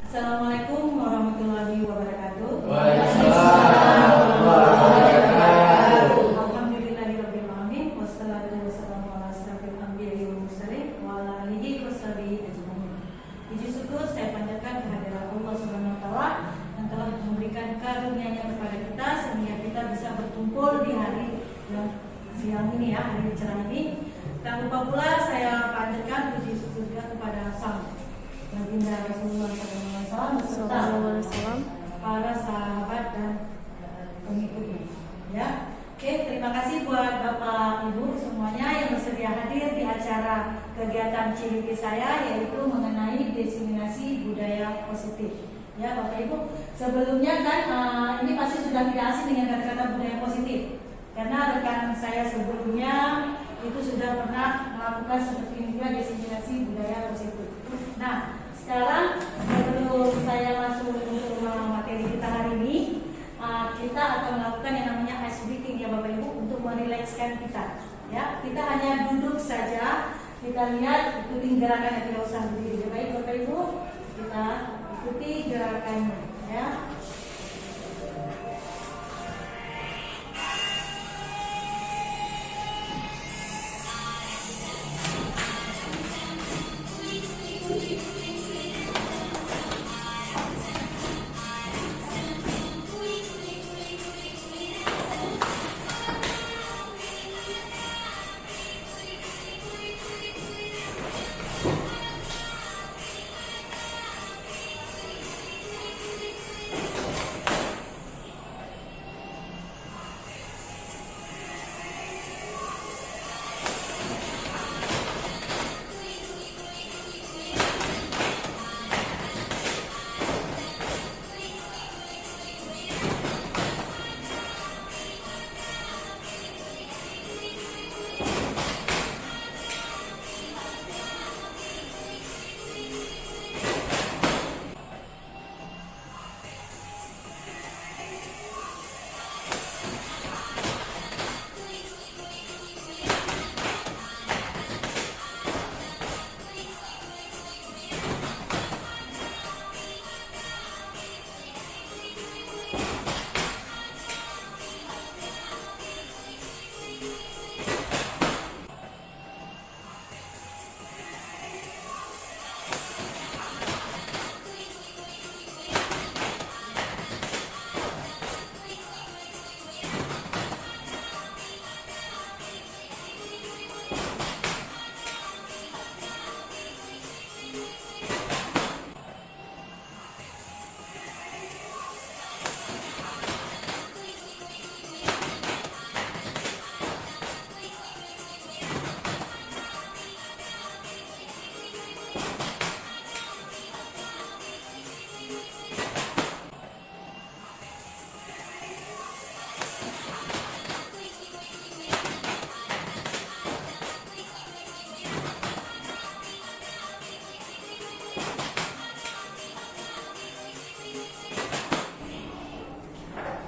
Assalamualaikum warahmatullahi wabarakatuh. Waalaikumsalam warahmatullahi wabarakatuh. Alhamdulillahirabbil alamin wassalatu wassalamu ala asyrofil anbiya'i wal mursalin wa ala alihi washabihi ajmain. Puji syukur saya panjatkan kehadirat Allah Subhanahu wa taala yang telah memberikan karunia-Nya kepada kita sehingga kita bisa berkumpul di hari yang siang ini ya, hari cerah ini. Tak lupa pula saya panjatkan puji syukur juga kepada Sang Baginda Rasulullah SAW beserta para sahabat dan pengikutnya. Ya, oke, terima kasih buat Bapak Ibu semuanya yang bersedia hadir di acara kegiatan Ciliki saya, yaitu mengenai diseminasi budaya positif. Ya, Bapak Ibu, sebelumnya kan ini pasti sudah tidak asing dengan kata-kata budaya positif, karena rekan saya sebelumnya itu sudah pernah melakukan seperti ini juga, diseminasi budaya positif. Nah, sekarang sebelum saya masuk untuk materi kita hari ini, kita akan melakukan yang namanya ice breaking ya Bapak Ibu, untuk merilekskan kita. Ya, kita hanya duduk saja, kita lihat ikuti gerakannya, tidak usah berdiri. Baik Bapak Ibu, kita ikuti gerakannya ya.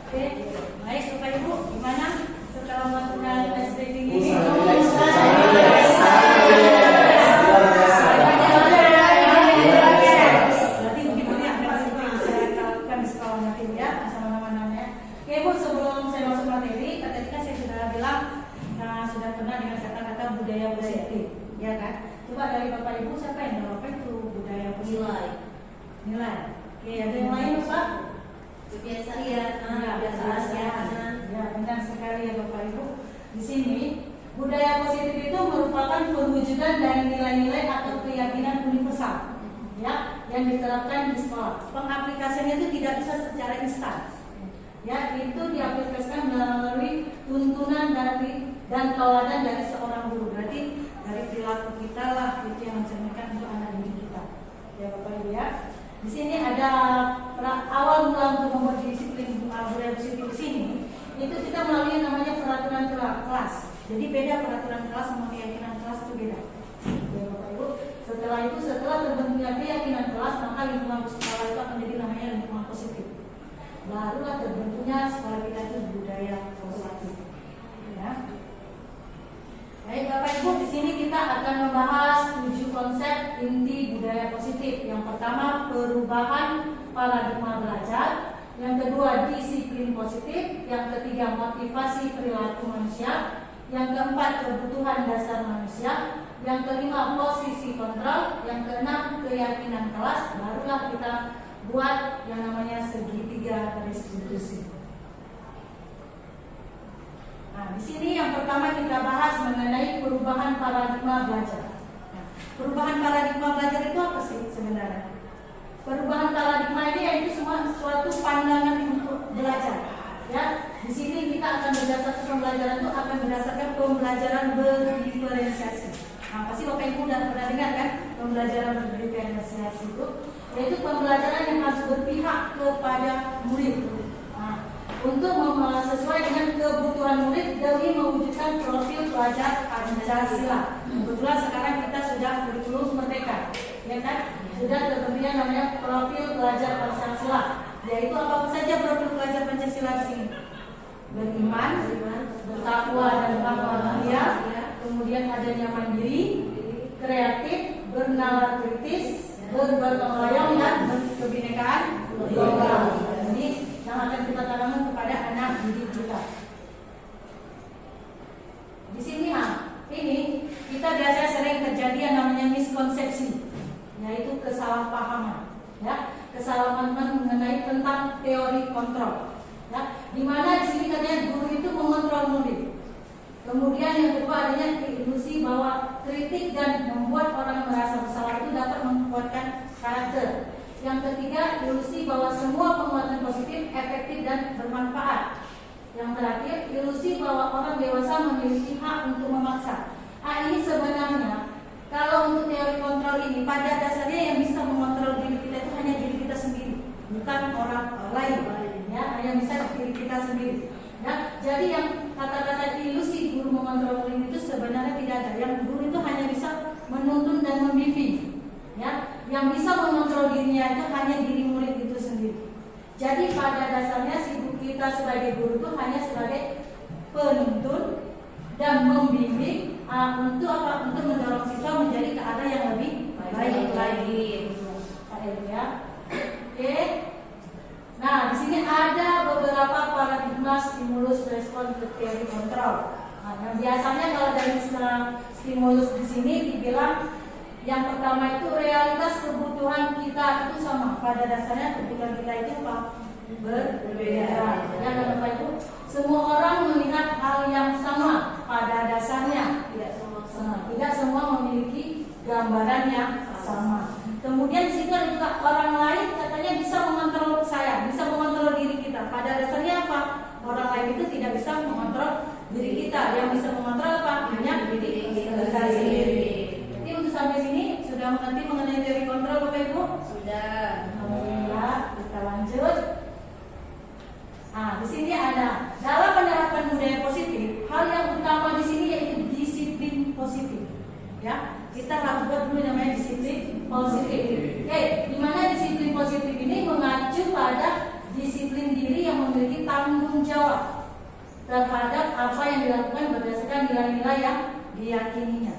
Oke, baik Bapak Ibu, gimana setelah melakukan ice breaking ini? Berarti mungkin ini akan saya lakukan di sekolah nanti ya, sama-sama. Oke Bu, sebelum saya masuk materi, tadi kan saya sudah bilang sudah pernah dengan kata-kata budaya positif, ya kan? Coba dari Bapak Ibu, siapa yang tahu apa itu budaya positif? Nilai. Oke, ada yang lain Pak? Kebiasaan ya, benar sekali ya Bapak Ibu. Di sini budaya positif itu merupakan perwujudan dari nilai-nilai atau keyakinan universal ya yang diterapkan di sekolah. Pengaplikasiannya itu tidak bisa secara instan. Ya, itu diaplikasikan melalui tuntunan dan tauladan dari seorang guru. Berarti dari perilaku kita lah itu yang mencerminkan untuk anak didik kita. Ya Bapak Ibu ya. Di sini ada awal mula untuk membuat disiplin budaya positif di sini. Itu kita melalui yang namanya peraturan kelas. Jadi beda peraturan kelas sama keyakinan kelas itu beda. Ya Bapak Ibu. Setelah terbentuknya keyakinan kelas, maka lingkungan sekolah itu akan menjadi namanya lingkungan positif. Barulah terbentuknya sekolah kita itu budaya positif. Ya. Baik Bapak Ibu, di sini kita akan membahas 7 konsep inti budaya positif. Yang pertama, perubahan paradigma belajar. Yang kedua, disiplin positif. Yang ketiga, motivasi perilaku manusia. Yang keempat, kebutuhan dasar manusia. Yang kelima, posisi kontrol. Yang keenam, keyakinan kelas. Barulah kita buat yang namanya segitiga restitusi. Nah, di sini yang pertama kita bahas mengenai perubahan paradigma belajar. Nah, perubahan paradigma belajar itu apa sih sebenarnya? Perubahan paradigma ini yaitu semua suatu pandangan untuk belajar. Ya, di sini kita akan berdasarkan pembelajaran itu akan berdasarkan pembelajaran berdiferensiasi. Nah, pasti Bapak Ibu sudah pernah dengar kan pembelajaran berdiferensiasi itu, yaitu pembelajaran yang harus berpihak kepada murid. Untuk sesuai dengan kebutuhan murid demi mewujudkan profil pelajar Pancasila. Kebetulan sekarang kita sudah kurikulum merdeka, ya kan? Sudah terbentuknya namanya profil pelajar Pancasila. Yaitu apa saja profil pelajar Pancasila di sini? Beriman, bertakwa dan beramal mulia, kemudian adanya mandiri, kreatif, bernalar kritis, bergotong royong dan kebinekaan global. Jadi yang akan kita tanamkan kepada anak didik kita. Di sini ini kita biasanya sering kejadian namanya miskonsepsi, yaitu kesalahpahaman, ya, kesalahpahaman mengenai tentang teori kontrol, ya, di mana di sini katanya guru itu mengontrol murid. Kemudian yang kedua adanya ilusi bahwa kritik dan membuat orang merasa bersalah itu dapat menguatkan karakter. Yang ketiga, ilusi bahwa semua penguatan positif, efektif dan bermanfaat. Yang terakhir, ilusi bahwa orang dewasa memiliki hak untuk memaksa. Ini sebenarnya kalau untuk teori kontrol ini pada dasarnya yang bisa mengontrol diri kita itu hanya diri kita sendiri, bukan orang lain. Ya, yang bisa diri kita sendiri. Ya, jadi yang kata-kata ilusi guru mengontrol murid itu sebenarnya tidak ada. Yang guru itu hanya bisa menuntun dan membimbing. Ya, yang bisa mengontrol dirinya itu hanya diri murid itu sendiri. Jadi pada dasarnya sibuk kita sebagai guru itu hanya sebagai penuntun dan membimbing untuk apa? Untuk mendorong siswa menjadi ke arah yang lebih baik lagi. Ya. Oke. Nah, di sini ada beberapa paradigma stimulus respon ke teori kontrol. Nah, yang biasanya kalau dari stimulus di sini dibilang yang pertama itu realitas kebutuhan kita itu sama. Pada dasarnya kebutuhan kita itu apa? Berbeda. Ya kan Bapak Ibu? Semua orang melihat hal yang sama pada dasarnya. Tidak semua memiliki gambaran yang sama. Kemudian di situ ada juga orang lain katanya bisa mengontrol saya, bisa mengontrol diri kita. Pada dasarnya apa? Orang lain itu tidak bisa mengontrol diri kita. Yang bisa mengontrol apa? Hanya diri kita sendiri. Untuk sampai sini sudah mengerti mengenai teori kontrol Bapak Ibu? Sudah. Alhamdulillah. Kita lanjut. Nah, di sini ada dalam menerapkan budaya positif, hal yang utama di sini yaitu disiplin positif. Ya, kita harus buat dulu namanya disiplin positif. Oke, di mana disiplin positif ini mengacu pada disiplin diri yang memiliki tanggung jawab terhadap apa yang dilakukan berdasarkan nilai-nilai yang diyakininya.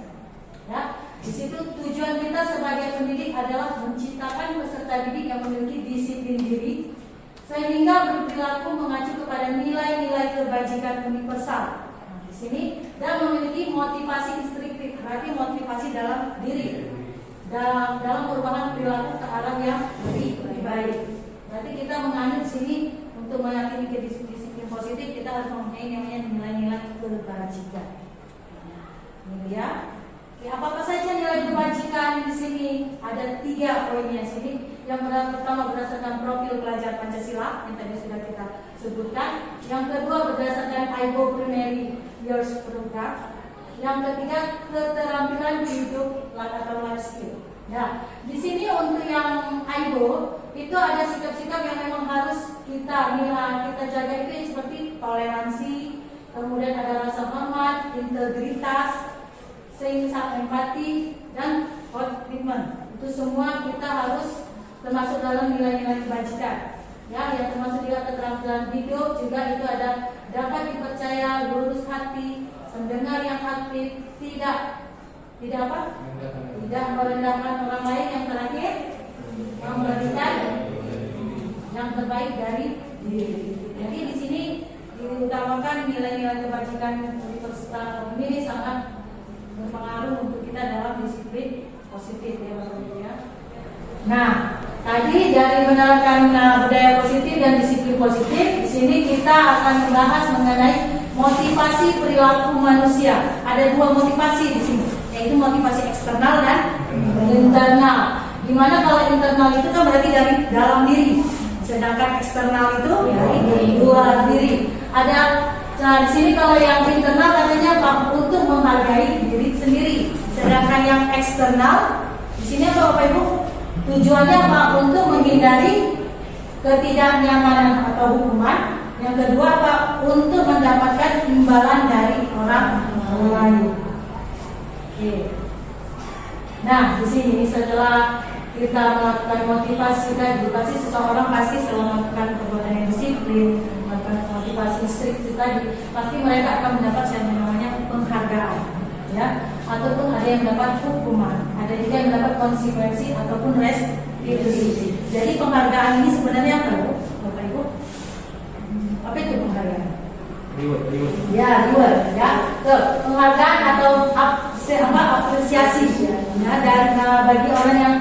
Ya. Di situ tujuan kita sebagai pendidik adalah menciptakan peserta didik yang memiliki disiplin diri sehingga berperilaku mengacu kepada nilai-nilai kebajikan universal. Nah, di sini dan memiliki motivasi instruktif, berarti motivasi dalam diri dalam perubahan perilaku ke arah yang lebih baik. Berarti kita menganut sini untuk meyakini disiplin positif kita harus mempunyai nilai-nilai kebajikan. Ini dia. Ya, apa saja nilai kebajikan di sini? Ada 3 poinnya sini. Yang pertama berdasarkan profil pelajar Pancasila yang tadi sudah kita sebutkan. Yang kedua berdasarkan IGO Primary Years Program. Yang ketiga keterampilan hidup atau life skill. Ya, di sini untuk yang IGO itu ada sikap-sikap yang memang harus kita jaga itu seperti toleransi, kemudian ada rasa hormat, integritas, sehingga empati dan komitmen. Itu semua kita harus termasuk dalam nilai-nilai kebajikan. Ya, yang termasuk juga keterampilan hidup juga itu ada dapat dipercaya, lurus hati, pendengar yang aktif, tidak apa? Tidak merendahkan orang lain. Yang terakhir, memberikan yang terbaik dari diri. Jadi di sini diutamakan nilai-nilai kebajikan Universitas ini sangat berpengaruh untuk kita dalam disiplin positif ya Bapak Ibu ya. Nah, tadi dari menerapkan budaya positif dan disiplin positif, di sini kita akan membahas mengenai motivasi perilaku manusia. Ada dua motivasi di sini, yaitu motivasi eksternal dan internal. Dimana kalau internal itu kan berarti dari dalam diri, sedangkan eksternal itu dari luar diri. Nah di sini kalau yang internal katanya untuk menghargai diri sendiri, sedangkan yang eksternal di sini apa Bapak Ibu? Tujuannya apa? Untuk menghindari ketidaknyamanan atau hukuman. Yang kedua apa? Untuk mendapatkan imbalan dari orang lain. Oke. Nah di sini setelah kita melakukan motivasi dan edukasi, seseorang pasti setelah melakukan perbuatan yang disiplin, melakukan motivasi strict tadi, pasti mereka akan mendapat yang namanya penghargaan, ya, ataupun ada yang mendapat hukuman, ada juga yang mendapat konsekuensi ataupun restitusi. Jadi penghargaan ini sebenarnya apa, Bu? Bapak Ibu? Apa itu penghargaan? Reward. Ya, reward, ya. Penghargaan atau apresiasi, ya, dan bagi orang yang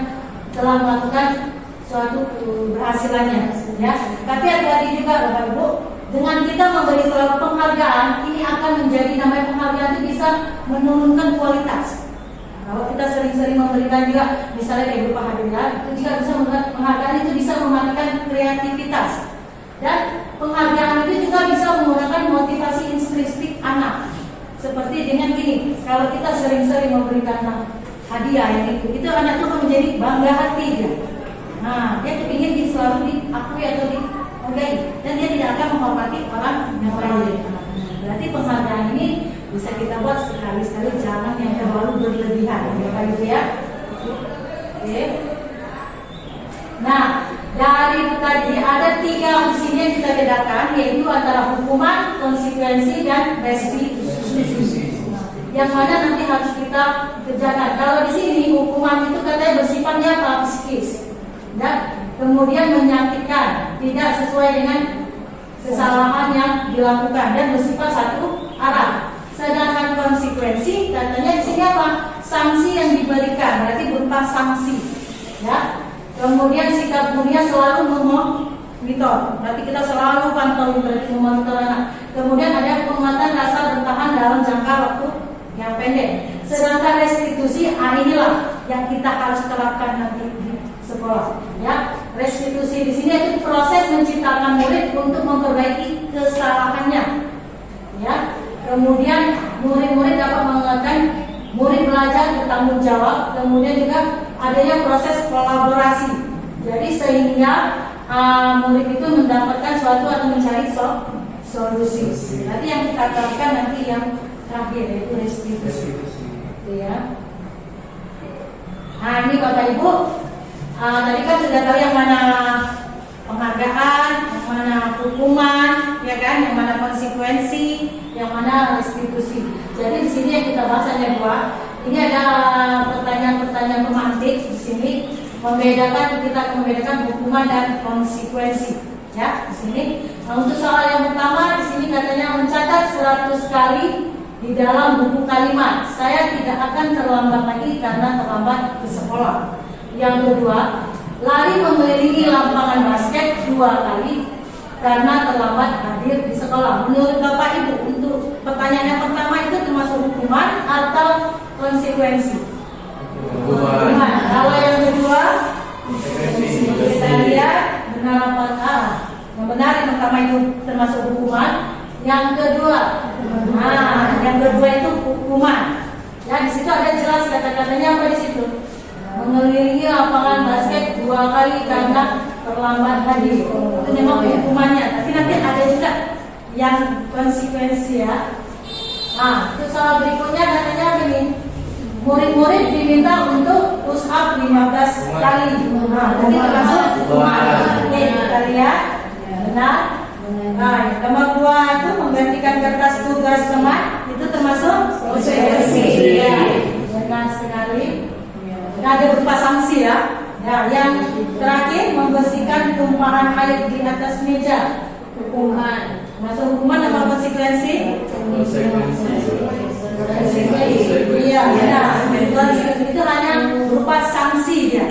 telah melakukan suatu keberhasilannya, ya. Tapi hati-hati juga Bapak Ibu, dengan kita memberi suatu penghargaan, ini akan menjadi namanya penghargaan itu bisa menurunkan kualitas. Kalau kita sering-sering memberikan juga, misalnya kayak berupa hadiah, itu juga bisa penghargaan itu bisa mematikan kreativitas. Dan penghargaan itu juga bisa menggunakan motivasi intrinsik anak. Seperti dengan gini, kalau kita sering-sering memberikan hadiah itu anak itu akan menjadi bangga hati dia. Nah, dia kepingin selalu diakui atau dihargai, dan dia tidak akan menghormati orang yang lain. Berarti penghargaan ini bisa kita buat sekali-sekali, jangan yang terlalu berlebihan, ya Pak Ibu ya. Oke. Nah, dari tadi ada 3 di sini yang kita bedakan, yaitu antara hukuman, konsekuensi, dan restitusi. Yang mana nanti harus kita kerjakan. Kalau di sini hukuman itu katanya bersifatnya psikis, dan kemudian menyakitkan, tidak sesuai dengan kesalahan yang dilakukan dan bersifat satu arah. Sedangkan konsekuensi katanya di sini apa? Sanksi yang diberikan, berarti berupa sanksi, ya. Kemudian sikap mulia selalu memonitor, berarti kita selalu pantau, berarti memonitor anak. Kemudian ada penguatan rasa bertahan dalam jangka waktu yang pendek. Sedangkan restitusi, inilah yang kita harus terapkan nanti di sekolah, ya. Restitusi di sini itu proses menciptakan murid untuk memperbaiki kesalahannya, ya. Kemudian murid-murid dapat mengingatkan murid belajar bertanggung jawab. Kemudian juga adanya proses kolaborasi. Jadi sehingga murid itu mendapatkan suatu atau mencari solusi. Nanti yang kita terapkan nanti yang terakhir yaitu restitusi. Ya. Nah ini Bapak Ibu, tadi kan sudah tahu yang mana penghargaan, yang mana hukuman, ya kan, yang mana konsekuensi, yang mana restitusi. Jadi di sini yang kita bahas hanya 2. Ini ada pertanyaan-pertanyaan pemantik di sini, kita membedakan hukuman dan konsekuensi, ya di sini. Nah, untuk soal yang pertama di sini katanya mencatat 100 kali di dalam buku kalimat. Saya tidak akan terlambat lagi karena terlambat ke sekolah. Yang kedua, lari mengelilingi lapangan basket 2 kali karena terlambat hadir di sekolah. Menurut Bapak Ibu, untuk pertanyaan yang pertama itu termasuk hukuman atau konsekuensi? Hukuman. Kalau yang kedua, kita lihat benar apa? Yang benar yang pertama itu termasuk hukuman. Yang kedua, itu hukuman. Ya di situ ada jelas kata-katanya apa di situ? Mengelilingi lapangan basket 2 kali karena terlambat hadir. Itu memang hukumannya. Tapi nanti ada juga yang konsekuensi ya. Nah, itu soal berikutnya katanya begini. Murid-murid diminta untuk push up 15 kali. Nah, nanti termasuk hukuman. Oke, kita lihat. Benar. Nah, nomor 2 itu menggantikan kertas tugas teman, itu termasuk konsekuensi. Ya, benar sekali. Ada berupa sanksi ya. Ya, yang terakhir membersihkan tumpahan air di atas meja. Hukuman. Masuk hukuman apa konsekuensi? Iya, benar. Konsekuensi itu hanya berupa sanksi dia.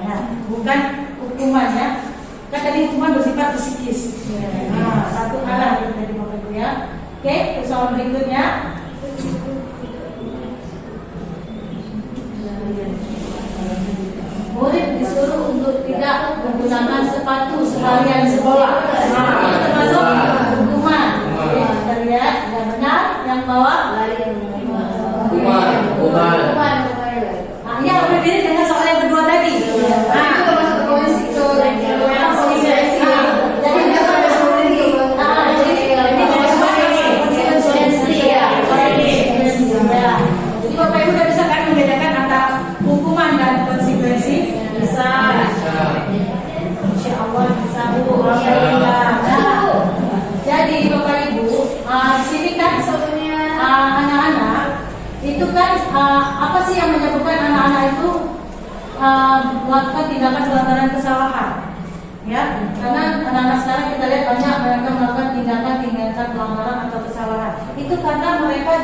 Ya, bukan hukuman ya. Kan tadi hukuman bersifat psikis. Nah, satu arah itu tadi Bapak Ibu ya. Oke, persoalan berikutnya. Murid disuruh untuk tidak menggunakan sepatu seharian di sekolah. Nah, itu termasuk hukuman. Oke, kita lihat yang benar, yang bawah. Hukuman. Nah, ini yang berbeda dengan soal yang kedua tadi. Nah, jadi Bapak Ibu udah bisa kan membedakan antara hukuman dan konsekuensi? Bisa. Insya Allah bisa. Nah, jadi Bapak Ibu, di sini kan anak-anak itu kan apa sih yang menyebabkan anak-anak itu melakukan tindakan pelanggaran kesalahan? Ya, karena anak-anak sekarang kita lihat banyak mereka melakukan tindakan pelanggaran atau kesalahan. Itu karena mereka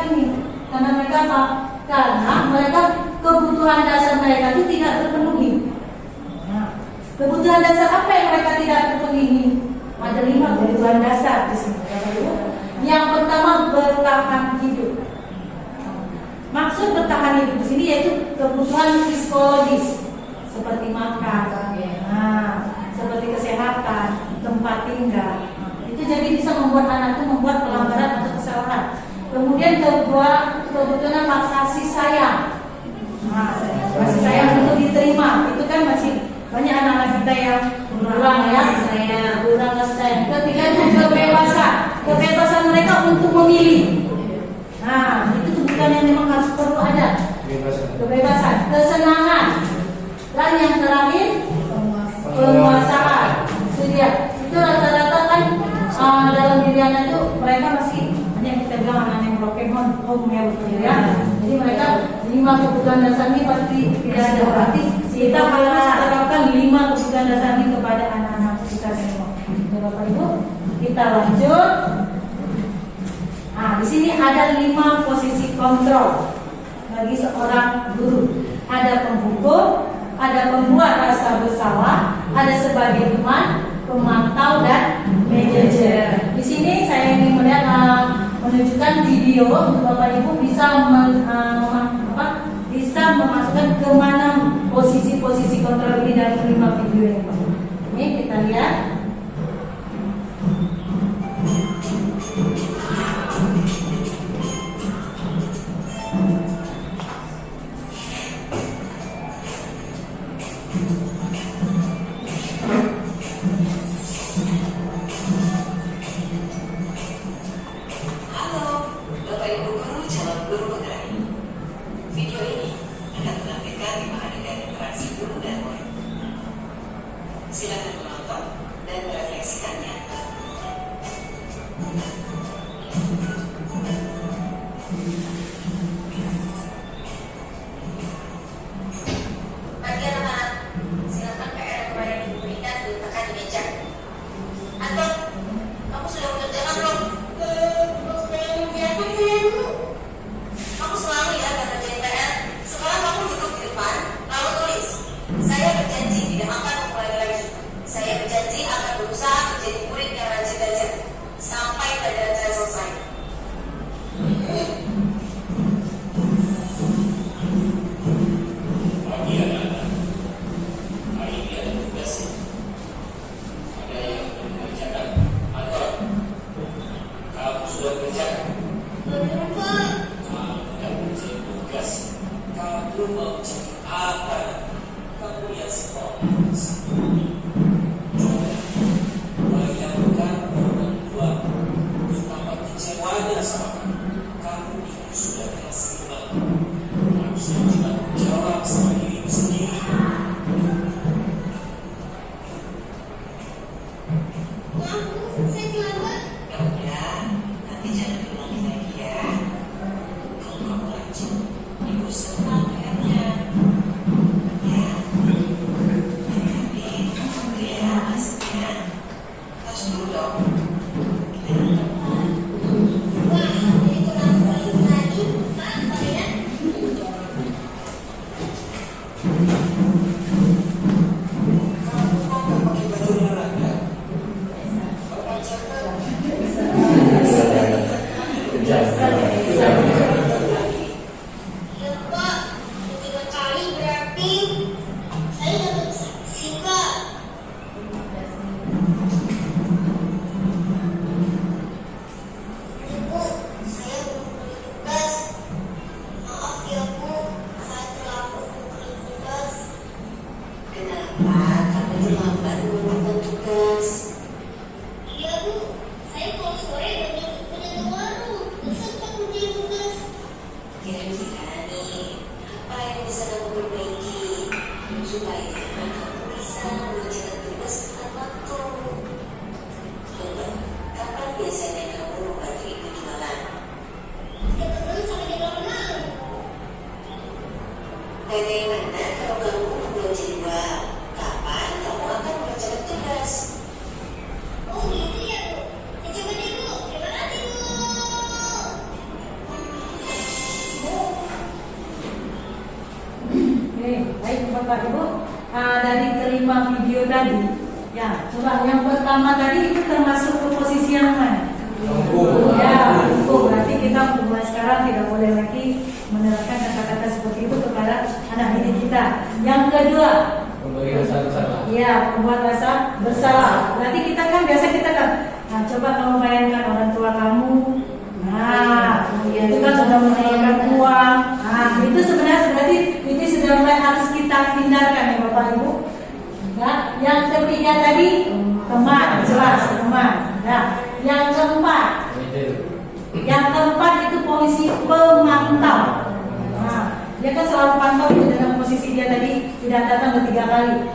kebutuhan dasar mereka itu tidak terpenuhi. Nah, kebutuhan dasar apa yang mereka tidak terpenuhi? Ada 5 kebutuhan dasar di sini. Yang pertama, bertahan hidup. Maksud bertahan hidup di sini yaitu kebutuhan psikologis seperti makan, seperti kesehatan, tempat tinggal. Itu jadi bisa membuat anak itu membuat pelanggaran atau kesalahan. Kemudian kedua, kebutuhan kasih sayang. Kasih sayang untuk diterima. Itu kan masih banyak anak-anak kita yang kurang ya, kurang kasih sayang. Ketiga itu kebebasan mereka untuk memilih. Nah, itu kebutuhan yang memang harus perlu ada. Kebebasan, kesenangan, dan yang terakhir penguasaan. Itu rata-rata kan dalam diri anak itu mereka masih hanya kita bilang anak yang broken home ya betul ya. Jadi mereka 5 kebutuhan dasar ini pasti tidak ada. Berarti kita harus terapkan 5 kebutuhan dasar ini kepada anak-anak kita semua. Bapak Ibu, kita lanjut. Nah, di sini ada 5 posisi kontrol bagi seorang guru. Ada pemhukum, ada pembuat rasa bersalah, ada sebagai teman, pemantau dan manajer. Di sini saya ingin melihat menunjukkan video untuk Bapak Ibu bisa memasukkan kemana posisi-posisi kontrol ini dari 5 video ini. Ini kita lihat. Silakan menonton dan merefleksikannya. Bagi anak-anak, silakan PR kemarin yang diberikan diletakkan di meja. Anton, kamu sudah mengerjakan belum? Kamu selalu ya mengerjain PR. Sekarang kamu duduk di depan, lalu tulis. Saya berjanji tidak akan mengulangi lagi. Saya berjanji akan berusaha menjadi murid yang rajin belajar sampai pelajaran saya selesai. Bagi anak-anak, hari ini ada tugas. Ada yang belum mengerjakan. Anton, kamu sudah mengerjakan? Kamu tidak mengerjakan tugas. Kamu mau jadi apa? Kamu lihat sekolah. Bayangkan orang tua betapa kecewanya sama kamu itu sudah kelas 5. Harusnya bertanggung jawab sama dirimu sendiri. Ya udah, nanti jangan diulangi lagi ya. terlambat menunjukkan tugas. Iya Bu, saya kalau sore banyak ke warung. Besok tak kerjain tugas. Kira-kira nih, apa yang bisa kamu perbaiki supaya kamu bisa mengerjakan tugas tepat waktu? Coba, kapan biasanya kamu membantu ibu jualan? Setiap ketemu sampai jam 8 malam. Bagaimana kalau kamu belum jadwal? Kapan kamu akan mengerjakan tugas? Oh gitu ya Bu. Saya coba deh Bu. Terima kasih Bu. Oke, baik Bapak Ibu. Dari kelima video tadi, ya coba yang pertama tadi itu termasuk ke posisi yang mana? Lengkung. Ya, lengkung. Berarti kita mulai sekarang tidak boleh lagi menerapkan kata-kata seperti itu kepada anak didik kita. Yang kedua, Memberi rasa bersalah. ya, membuat rasa bersalah. Berarti kita kan biasa kita kan, nah coba kamu bayangkan orang tua kamu, nah itu kan sudah mengeluarkan uang, nah itu sebenarnya berarti itu sudah mulai harus kita hindarkan ya Bapak Ibu. Ya, yang ketiga tadi teman, jelas teman. Ya, yang keempat, itu posisi pemantau. Nah, dia kan selalu pantau itu dengan posisi dia tadi tidak datang ketiga kali.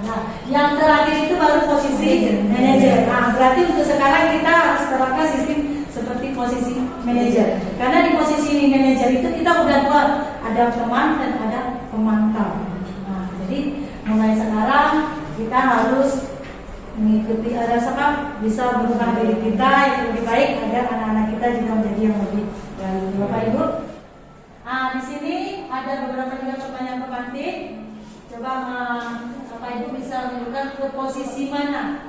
Nah, yang terakhir itu baru posisi manajer. Nah, berarti untuk sekarang kita harus terapkan sistem seperti posisi manajer. Karena di posisi manajer itu kita udah buat ada teman dan ada pemantau. Nah, jadi mulai sekarang kita harus mengikuti arah apa bisa berubah diri kita yang lebih baik agar anak-anak kita juga menjadi yang lebih baik. Bapak Ibu, di sini ada beberapa juga pertanyaan penting. Coba Bapak Ibu bisa menunjukkan ke posisi mana.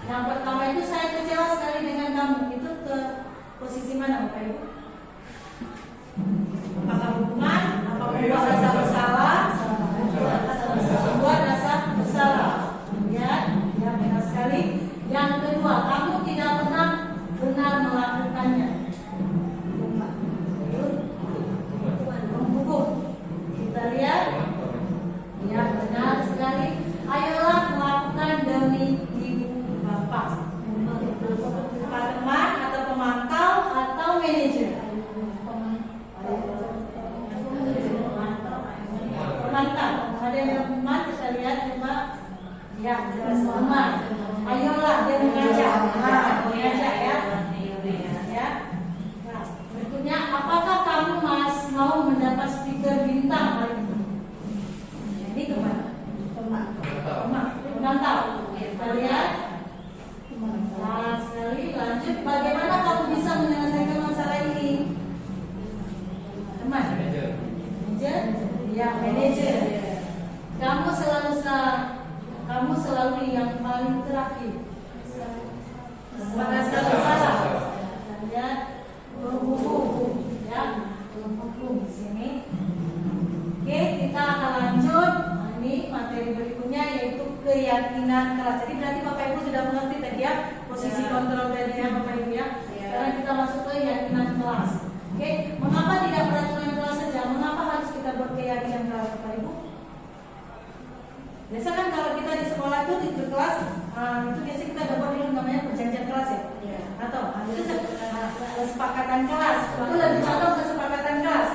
Yang pertama itu saya kecewa sekali dengan kamu. Itu ke posisi mana Bapak Ibu? Apakah hukuman? Apakah membuat rasa bersalah? Membuat rasa bersalah. Ya benar sekali. Yang kedua, kamu tidak pernah benar melakukannya. Menghukum. Kita lihat. Ya benar sekali. Ayolah melakukan demi ibu bapak. Apa teman atau pemantau atau manajer? Pemantau. Ada yang teman kita lihat coba. Ya, jelas teman. Ayolah dia mengajak. Nah, mengajak ya. Ya. Nah, berikutnya, apakah kamu mau mendapat stiker bintang hari ini? Ini kemana? Pemantau. Kita lihat. Nah, sekali lanjut. Bagaimana kamu bisa menyelesaikan masalah ini? Teman. Manajer. Ya, manajer. Kamu selalu yang paling terakhir. Merasa bersalah. Ya, berhukum. Ya, berhukum di sini. Oke, kita akan lanjut. Ini materi berikutnya yaitu keyakinan kelas. Jadi berarti Bapak Ibu sudah mengerti tadi ya posisi kontrol tadi ya Bapak Ibu ya. Sekarang kita masuk ke keyakinan kelas. Oke, mengapa tidak peraturan kelas saja? Mengapa harus kita buat keyakinan kelas Bapak Ibu? Biasa kan kalau kita di sekolah itu di kelas itu biasa kita dapat yang namanya perjanjian kelas ya. Atau itu kesepakatan kelas. Itu lebih contoh kesepakatan kelas.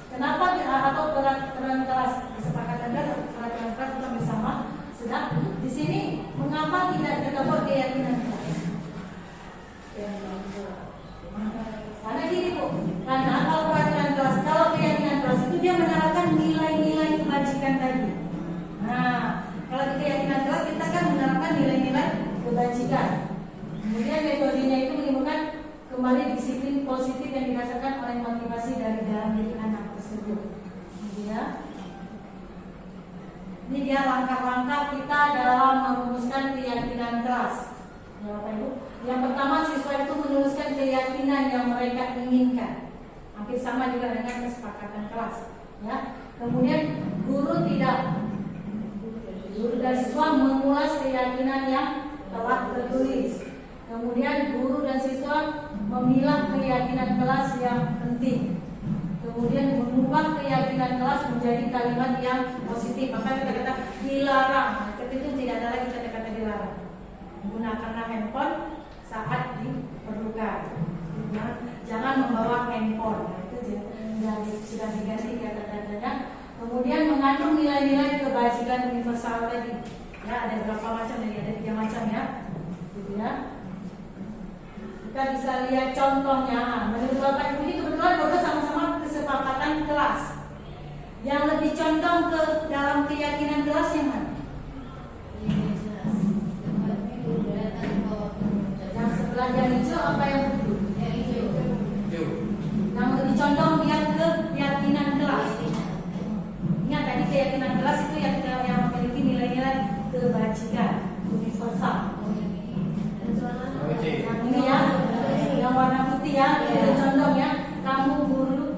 Kenapa atau peraturan kelas kesepakatan kelas atau peraturan kelas itu bersama? Sedang di sini mengapa tidak kita buat keyakinan kelas? Karena gini Bu, karena kalau peraturan kelas, kalau keyakinan kelas itu dia menerapkan nilai-nilai kebajikan tadi. Nah, kalau di keyakinan kelas kita kan menerapkan nilai-nilai kebajikan. Kemudian metodenya itu menimbulkan kembali disiplin positif yang didasarkan oleh motivasi dari dalam diri anak tersebut. Ini dia langkah-langkah kita dalam merumuskan keyakinan kelas. Ya Bapak Ibu. Yang pertama siswa itu menuliskan keyakinan yang mereka inginkan. Hampir sama juga dengan kesepakatan kelas. Ya. Kemudian guru dan siswa mengulas keyakinan yang telah tertulis. Kemudian guru dan siswa memilah keyakinan kelas yang penting. Kemudian mengubah keyakinan kelas menjadi kalimat yang positif. Maka kita kata dilarang. Ketika itu handphone saat diperlukan. Jangan membawa handphone. Nah, itu sudah diganti kata-katanya. Kemudian mengandung nilai-nilai kebajikan universal tadi. Ya, ada berapa macam? Ada 3 macam ya. Gitu ya. Kita bisa lihat contohnya. Menurut Bapak Ibu ini kebetulan Bapak sama-sama kesepakatan kelas. Yang lebih condong ke dalam keyakinan kelas yang mana? Yang sebelah yang hijau apa yang putih? Yang hijau. Yang lebih condong dia ke keyakinan kelas. Ingat tadi keyakinan kelas itu yang memiliki nilai-nilai kebajikan universal. Yang ini ya, yang warna putih ya, itu condong ya.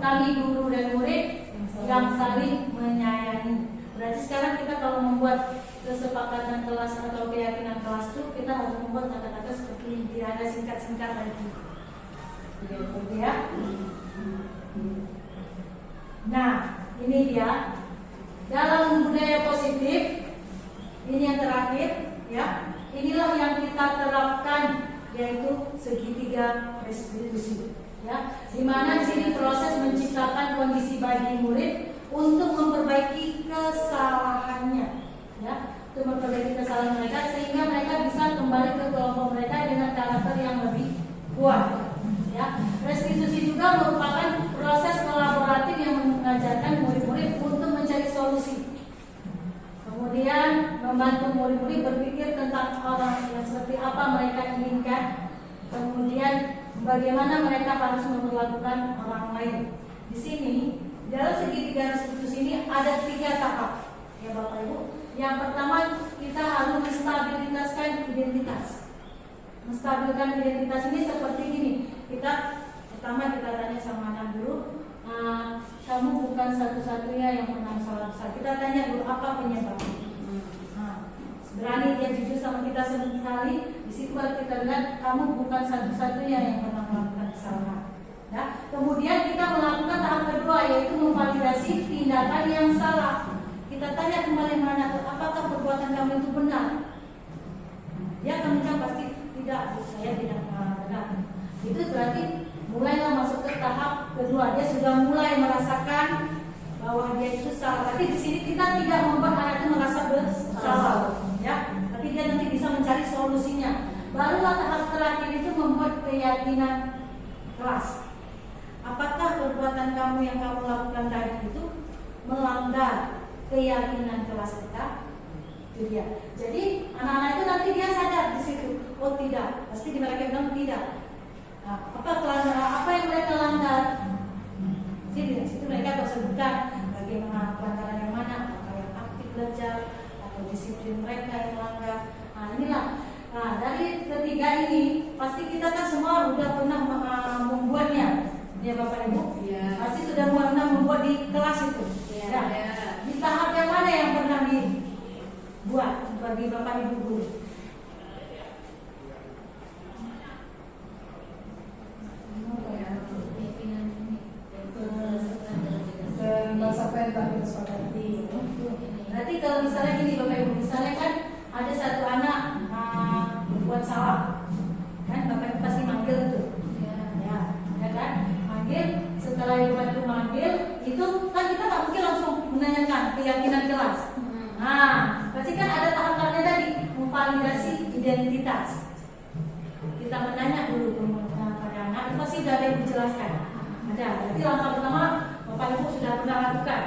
Kami guru dan murid yang saling menyayangi. Berarti sekarang kita kalau membuat kesepakatan kelas atau keyakinan kelas itu kita harus membuat kata-kata seperti ini, tidak ada singkat-singkat lagi. Gitu ya. Nah, ini dia. Dalam budaya positif, ini yang terakhir ya. Inilah yang kita terapkan, yaitu segitiga restitusi. Ya, di mana di sini proses menciptakan kondisi bagi murid untuk memperbaiki kesalahannya, ya, untuk memperbaiki kesalahan mereka sehingga mereka bisa kembali ke kelompok mereka dengan karakter yang lebih kuat. Ya, restitusi juga merupakan proses kolaboratif yang mengajarkan murid-murid untuk mencari solusi. Kemudian membantu murid-murid berpikir tentang orang yang seperti apa mereka inginkan. Kemudian bagaimana mereka harus memperlakukan orang lain. Di sini dalam segitiga restitusi ini ada 3 tahap, ya Bapak Ibu. Yang pertama kita harus menstabilitaskan identitas. Menstabilkan identitas ini seperti ini. Pertama kita tanya sama anak dulu, kamu bukan satu-satunya yang pernah salah besar. Kita tanya dulu apa penyebabnya. Berani dia jujur sama kita sekali, di situ baru kita lihat kamu bukan satu-satunya yang pernah melakukan kesalahan. Ya. Kemudian kita melakukan tahap kedua, yaitu memvalidasi tindakan yang salah. Kita tanya kembali mana, apakah perbuatan kamu itu benar? Dia akan menjawab pasti tidak, saya tidak benar. Itu berarti mulailah masuk ke tahap kedua. Dia sudah mulai merasakan bahwa dia itu salah. Tapi di sini kita tidak membuat anak itu merasa bersalah, ya. Tapi dia nanti bisa mencari solusinya. Barulah tahap terakhir itu membuat keyakinan kelas. Apakah perbuatan kamu yang kamu lakukan tadi itu melanggar keyakinan kelas kita? Itu dia. Jadi anak-anak itu nanti dia sadar di situ. Oh tidak, pasti mereka bilang tidak. Nah, apa yang mereka langgar? Jadi di situ mereka akan sebutkan bagaimana pelanggaran yang mana, apakah yang aktif belajar atau disiplin mereka yang melanggar. Nah inilah. Nah dari ketiga ini pasti kita kan semua sudah pernah membuatnya, ya Bapak Ibu. Ya. Pasti sudah pernah membuat di kelas itu. Ya. Ya. Di tahap yang mana yang pernah dibuat bagi Bapak Ibu guru? Bahasa peta kita sepakati. Nanti kalau misalnya gini Bapak Ibu, misalnya kan ada satu anak buat salah, kan Bapak Ibu pasti manggil itu, ya kan? Manggil, setelah Bapak Ibu manggil, itu kan kita nggak mungkin langsung menanyakan keyakinan kelas. Nah, pasti kan ada tahapannya tadi, memvalidasi identitas. Kita menanya dulu pada anak, itu pasti sudah ada yang dijelaskan. Ada. Berarti langkah pertama Bapak Ibu sudah pernah lakukan,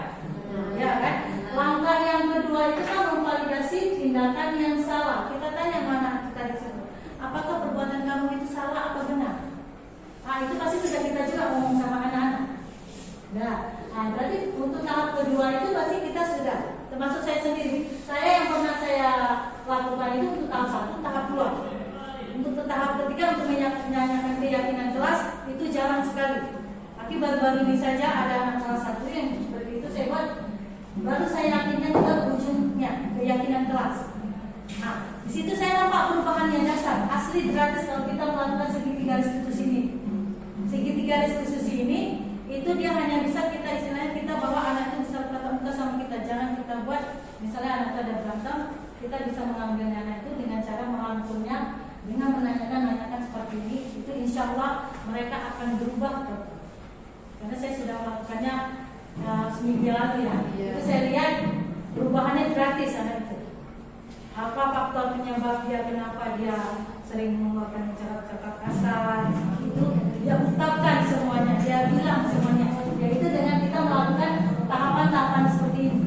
ya kan? Langkah yang kedua itu kan memvalidasi tindakan yang salah. Kita tanya mana kita disebut, apakah perbuatan kamu itu salah atau benar? Nah itu pasti sudah kita juga ngomong sama anak-anak. Nah berarti untuk tahap kedua itu pasti kita sudah, termasuk saya sendiri. Saya yang pernah saya lakukan itu untuk tahap 1, tahap 2. Untuk tahap ketiga untuk menanyakan keyakinan kelas itu jarang sekali. Tapi baru-baru ini saja ada anak kelas 1 yang seperti itu saya buat. Baru saya yakinkan juga ujungnya keyakinan kelas. Nah, di situ saya nampak perubahan yang dasar, asli gratis kalau kita melakukan segitiga restitusi ini. Segitiga restitusi ini itu dia hanya bisa kita istilahnya kita bawa anak itu bisa tatap muka sama kita. Jangan kita buat misalnya anak itu ada berantem, kita bisa mengambilnya anak itu dengan cara merangkulnya dengan menanyakan seperti ini, itu insya Allah mereka akan berubah. Karena saya sudah melakukannya seminggu lalu ya. Itu saya lihat perubahannya gratis anak itu. Apa faktor penyebab dia, kenapa dia sering mengeluarkan cakap-cakap kasar, itu dia ungkapkan semuanya, dia bilang semuanya, yaitu dengan kita melakukan tahapan-tahapan seperti ini.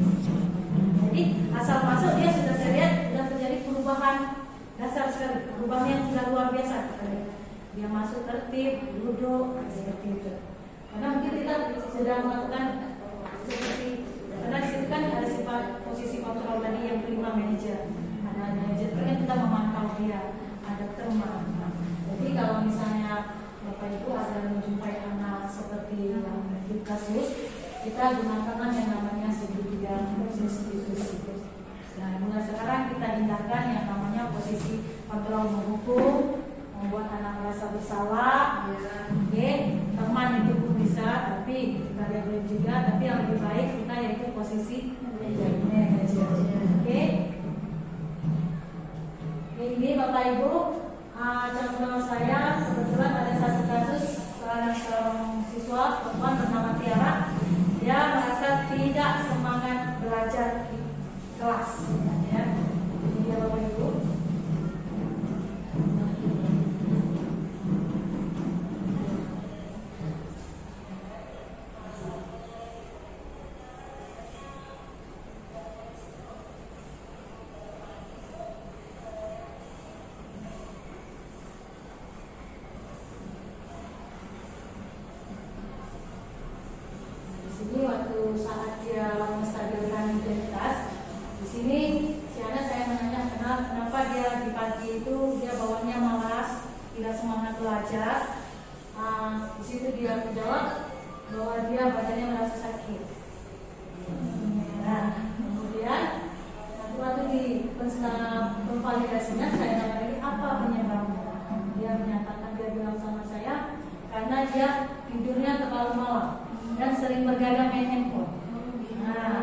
Jadi asal masuk dia sudah, saya lihat sudah terjadi perubahan dasar sekali, perubahan yang sudah luar biasa. Dia masuk tertib, duduk seperti itu. Karena mungkin kita sudah melakukan seperti, karena disitu kan ada sifat posisi kontrol tadi yang kelima manajer. Ada manajer kan kita memantau dia, ada teman. Jadi kalau misalnya Bapak Ibu ada menjumpai anak seperti yang di kasus, kita gunakan yang namanya segitiga substitusi. Nah, mulai sekarang kita hindarkan yang namanya posisi kontrol menghukum, membuat anak merasa bersalah. Teman itu pun bisa, tapi kita lihat juga. Tapi yang lebih baik kita yaitu posisi manajer. Ini Bapak Ibu, contoh saya kebetulan ada satu kasus seorang siswa perempuan bernama Tiara. Dia merasa tidak semangat belajar di kelas, ya. Ini dia Bapak Ibu. Saat dia menstabilkan identitas, di sini si anak saya menanya kenapa dia di pagi itu dia bawaannya malas, tidak semangat belajar. Di situ dia menjawab bahwa dia badannya merasa sakit. Nah, kemudian waktu di konvalidasinya saya tanya lagi apa penyebabnya. Dia menyatakan, dia bilang sama saya karena dia tidurnya terlalu malam dan sering bergadang main handphone. Nah,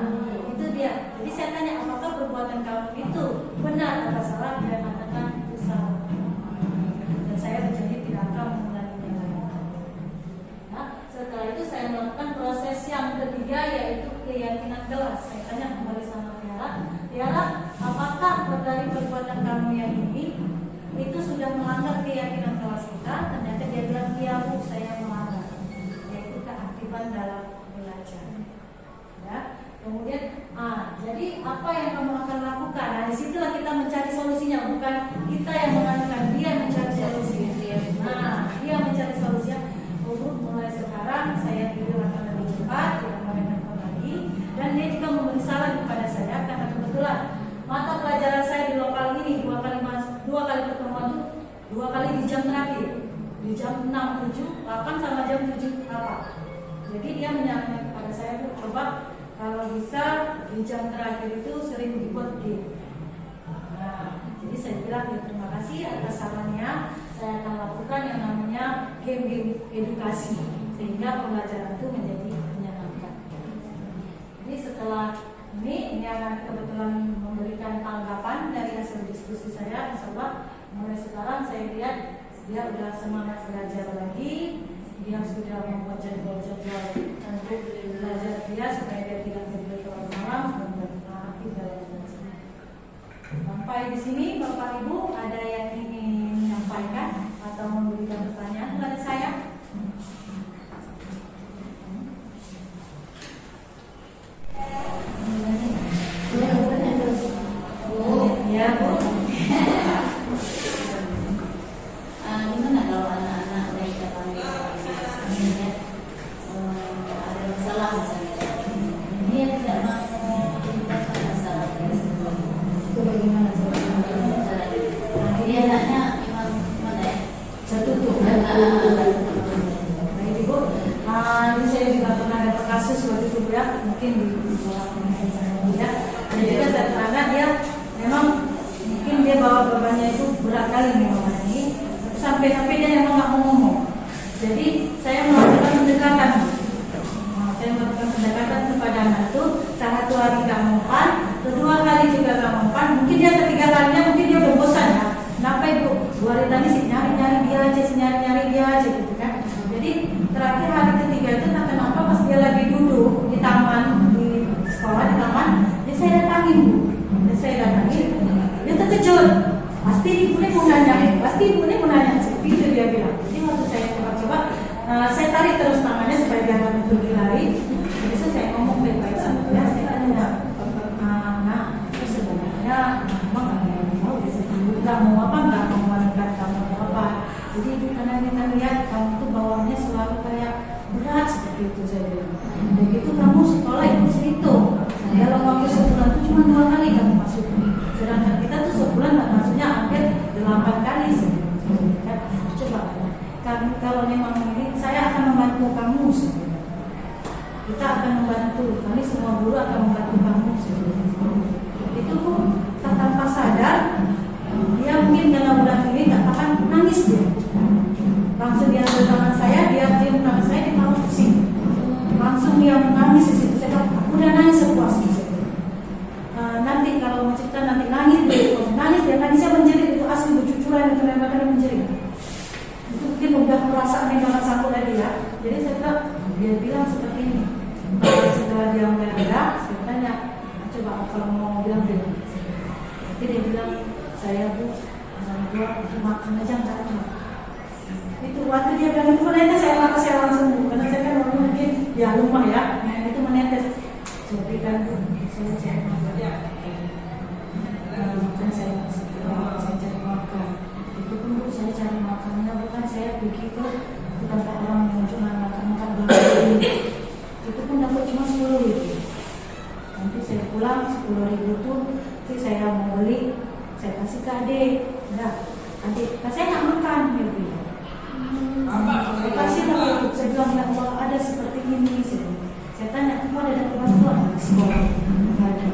itu dia. Jadi saya tanya, apakah perbuatan kamu itu benar atau salah? Dia katakan itu salah. Dan saya berjanji tidak akan mengulanginya lagi. Nah, setelah itu saya melakukan proses yang ketiga, yaitu keyakinan kelas. Saya tanya kembali sama Tiara, apakah dari perbuatan kamu yang ini itu sudah melanggar keyakinan kelas kita? Ternyata dia bilang, iya Bu, saya melanggar. Yaitu keaktifan dalam belajar. Ya. Kemudian, jadi apa yang kamu akan lakukan? Nah, disitulah kita mencari solusinya, bukan kita yang mengatakan, dia mencari solusinya. Nah, dia mencari solusinya. Mulai sekarang saya tidur akan lebih cepat, tidak main handphone lagi, dan dia juga memberi saran kepada saya karena kebetulan mata pelajaran saya di lokal ini dua kali pertemuan itu 2 kali di jam terakhir, di jam 6, 7, 8 sama jam 7 apa. Jadi dia menyarankan kepada saya, Bu, coba kalau bisa di jam terakhir itu sering dibuat game. Nah, jadi saya bilang ya terima kasih atas sarannya. Saya akan lakukan yang namanya game edukasi sehingga pembelajaran itu menjadi menyenangkan. Jadi setelah ini akan kebetulan memberikan tanggapan dari hasil diskusi saya. Insyaallah mulai sekarang saya lihat dia sudah semangat belajar lagi. Dia sudah membuat jadwal-jadwal untuk belajar dia supaya dia tidak tidur terlalu malam dan beraktif dalam belajar. Sampai di sini Bapak Ibu ada yang ingin menyampaikan atau memberikan pertanyaan kepada saya? Ya Bu. Gimana kalau anak-anak mereka panggil ada masalah misalnya, dia tidak mau menjelaskan masalah itu bagaimana caranya? Dia anaknya gimana ya? Tertutup. Baik Ibu, ini saya juga pernah ada kasus waktu itu ya, mungkin di sekolah pendidikan saya ya. Dan juga saya terangkan dia memang mungkin dia bawa bebannya itu berat kali memang ini. Sampai dia memang nggak mau ngomong. Jadi saya melakukan pendekatan. Saya melakukan pendekatan kepada anak itu. Satu hari nggak mempan, kedua hari juga nggak mempan. Mungkin dia ketiga kalinya mungkin dia udah bosan ya. Kenapa Ibu? 2 hari tadi sih pasti ibu ini mau nanya, seperti itu dia bilang. Jadi waktu saya coba, saya tarik terus tangannya supaya dia nggak pergi lari. Jadi saya ngomong baik-baik sama dia, saya tanya, nah, itu sebenarnya mama nggak mau apa, nggak mau wanita kamu apa. Jadi ibu karena kita lihat kamu tuh bawaannya selalu kayak berat seperti itu, saya bilang. Begitu kamu sekolah ikut situ, dalam waktu sebulan itu cuma 2 kali kamu masuk. Sedangkan kita tuh sebulan masuknya hampir 8 kali sih. Kan? Coba kan kalau memang ini saya akan membantu kamu sebenarnya. Kita akan membantu, kami semua guru akan membantu kamu sebenarnya. Itu pun tanpa sadar dia mungkin karena udah ini nggak tahan nangis dia. Langsung dia ambil tangan saya, dia cium tangan saya, dia mau pusing. Langsung dia menangis di situ. Saya bilang, udah nangis sepuasnya. Nanti kalau mau cerita nanti nangis dia nangisnya menjerit, itu asli bercucuran, itu memang menjerit. Itu mungkin udah perasaan yang jangan sangkut lagi ya. Jadi saya bilang, dia bilang seperti ini. Setelah dia mulai gerak, saya tanya, coba kalau mau bilang dia. Jadi dia bilang, saya bu, makan aja nggak ada. Itu waktu dia bilang itu menetes, saya langsung bu, karena saya kan orang mungkin ya rumah ya, itu menetes. Jadi kan saya cari makan, bukan saya cari makan. Itu pun bu saya cari makannya bukan saya pergi ke tempat orang yang cuma makan dulu. Itu pun dapat cuma 10.000. Nanti saya pulang 10.000 tuh, terus saya mau beli, saya kasih ke adik. Nah, adik, saya nggak makan, dia bilang. Saya kasih lah, saya bilang ya Allah ada seperti ini. Saya tanya, kamu ada dapat bantuan di sekolah? Nggak ada.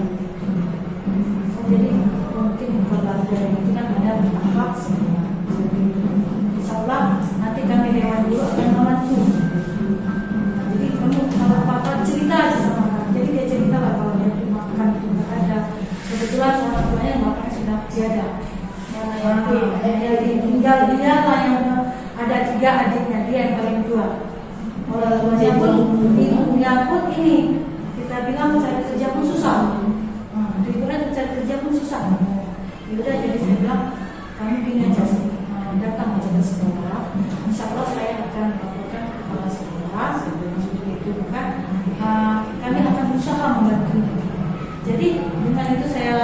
Jadi mungkin keluarga itu kan ada bertahap semua. Insya Allah nanti kami lewat dulu akan membantu. Jadi kamu kalau apa-apa cerita aja sama kami. Jadi dia cerita lah kalau dia makan itu nggak ada. Kebetulan orang tuanya bapak sudah tiada. Dia tinggal dia lah yang ada 3 adiknya, dia yang paling tua. Orang tuanya pun ibunya pun ini kita bilang cari kerja pun susah. Liburan cari kerja pun susah. Yaudah jadi saya bilang kami gini aja sih, datang aja ke sekolah. Insya Allah saya akan laporkan ke kepala sekolah sebelum itu bukan. Kami akan berusaha membantu. Jadi dengan itu saya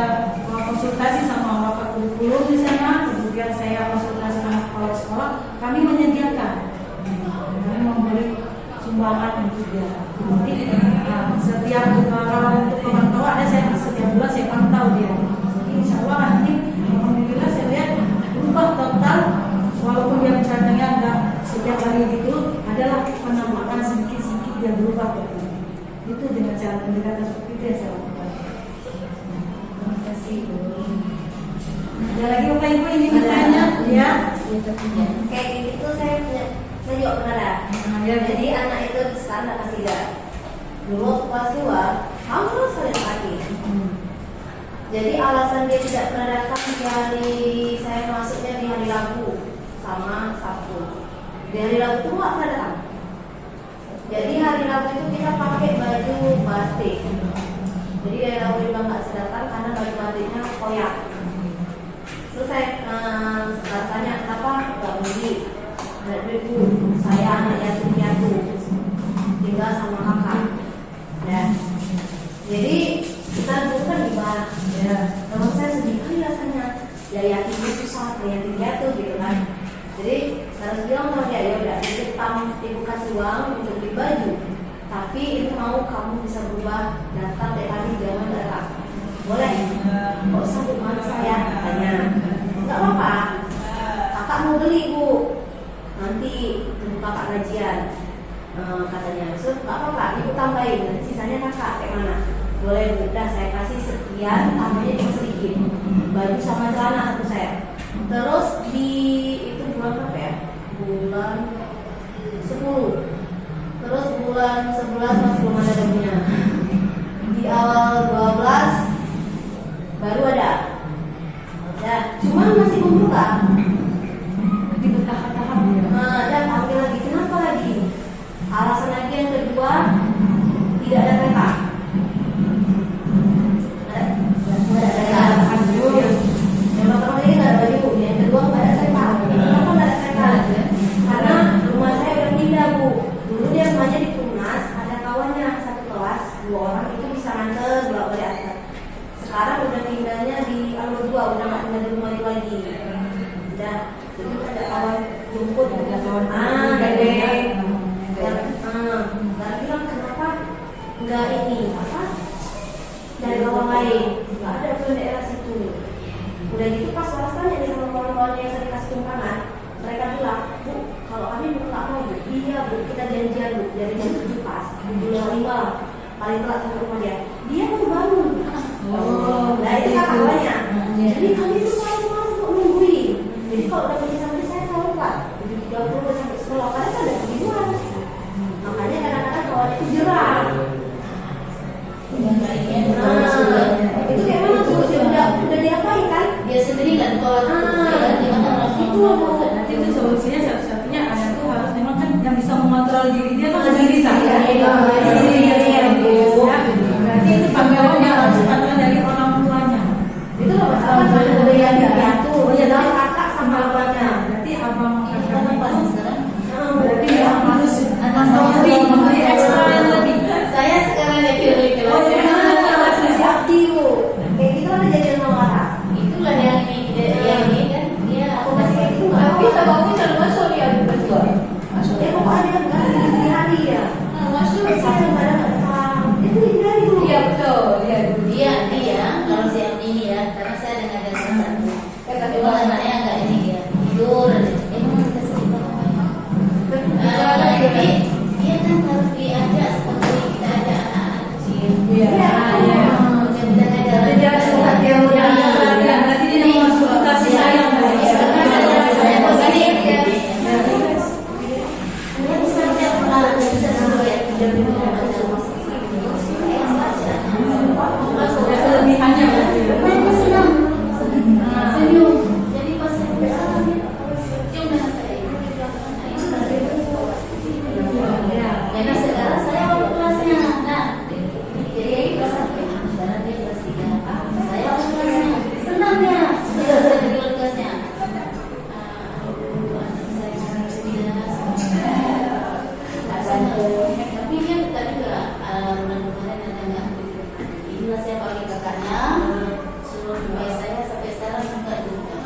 konsultasi sama bapak guru di sana, kemudian saya konsultasi sama kepala sekolah. Kami menyediakan, kami memberi sumbangan untuk dia. Jadi setiap kalau untuk pemantau ada saya setiap bulan saya pantau dia. Jadi insya Allah nanti alhamdulillah saya lihat berubah total, walaupun dia bercandanya enggak setiap hari gitu, adalah penambahan sedikit dia berubah. Itu dengan cara pendekatan seperti itu saya lakukan. Terima kasih. Ada lagi bapak ibu ini bertanya? Ya. Kayak gitu saya juga pernah ada. Jadi anak itu sekarang udah kelas 3. Dulu kelas 2 harus sering pagi. Jadi alasan dia tidak pernah datang di hari saya masuknya di hari Rabu sama Sabtu. Di hari Rabu itu nggak pernah datang. Jadi hari Rabu itu kita pakai baju batik. Jadi dari Rabu dia nggak bisa datang karena baju batiknya koyak. Terus saya tanya kenapa nggak beli? Bu, saya anak yatim piatu, tinggal sama kakak. Ya. Jadi kita dulu kan gimana? Ya. Kalau saya sedih kali rasanya. Ya yatim itu susah, yatim piatu gitu kan. Jadi harus bilang sama dia, ya udah, ibu kasih uang untuk beli baju. Tapi itu mau kamu bisa berubah datang tiap hari jangan datang. Boleh? Kok sanggup mana saya? Katanya. Enggak apa-apa. Kakak mau beli bu. Nanti kakak gajian katanya. So nggak apa-apa, ibu tambahin. Nanti sisanya kakak kayak mana? Boleh udah saya kasih sekian, tambahnya cuma sedikit. Baju sama celana satu set. Terus di itu bulan berapa ya? Bulan 10. Terus bulan 11 masih belum ada punya. Di awal 12 baru ada. Ya, cuma masih membuka. Jadi bertahap-tahap ya. Dan ambil lagi, kenapa lagi? Alasan lagi yang kedua, tidak ada kereta. Ada kereta. Yang pertama ini nggak ada baju. Gede. Nggak bilang kenapa nggak ini apa dari kawan lain, nggak ada tuh daerah situ. Udah gitu pas rasanya nih sama kawan-kawannya yang sering kasih tumpangan, mereka bilang, Bu, kalau kami nggak mau, Bu. Iya, Bu, kita janjian, Bu, dari jam 7 pas, 7.05 lah, paling telat sampai rumah dia. Dia baru bangun. Nah itu kata kawannya. Jadi kami tuh selalu malas untuk nungguin. Jadi kalau udah pergi sampai saya tahu Pak, 30 sampai sekolah, karena saya udah di luar. Makanya kadang-kadang kawannya itu jerah. Itu kayak mana tuh? Udah diapain kan? Dia sendiri kan kalau Itu Nanti itu solusinya satu-satunya ada tuh harus memang kan yang bisa mengontrol diri dia kan diri saya. Berarti itu panggilannya harus panggilan dari orang tuanya. itu loh masalah udah yang diatur. Oh ya dalam kakak sama abangnya. Berarti abang kita kakak tempat itu sekarang. berarti yang harus memberi ekstra yang lebih. Saya sekarang ya kira-kira. Oh ya, siap dulu. Kayak gitu kan jadi nomor. Itulah yang ini kan dia Aku masih itu nggak bisa masuk dia berdua. Ya pokoknya dia nggak di hari ya. masuk Saya nggak ada itu di hari dulu. Iya betul. Iya. dia kalau siang ini ya karena saya dengan ada salah satu cuma anaknya agak ini dia tidur aja emang kita sedikit jadi dia kan harus diajak seperti kita ajak anak kecil Iya. kita ngajar Jadi dia suka dia udah Berarti dia mau masuk kasih sayang. saya posisi dia bisa setiap malam bisa sampai ya 3 minggu Kelebihannya berarti. mereka senang senyum jadi pas saya besar cium dengan saya karena sekarang saya waktu kelasnya nah jadi ini kelas 1 sekarang dia kelas 3 saya waktu kelasnya senangnya sudah saya di kelasnya tapi dia tadi juga bulan kemarin ada nggak inilah saya panggil kakaknya suruh supaya saya sampai sekarang enggak juga.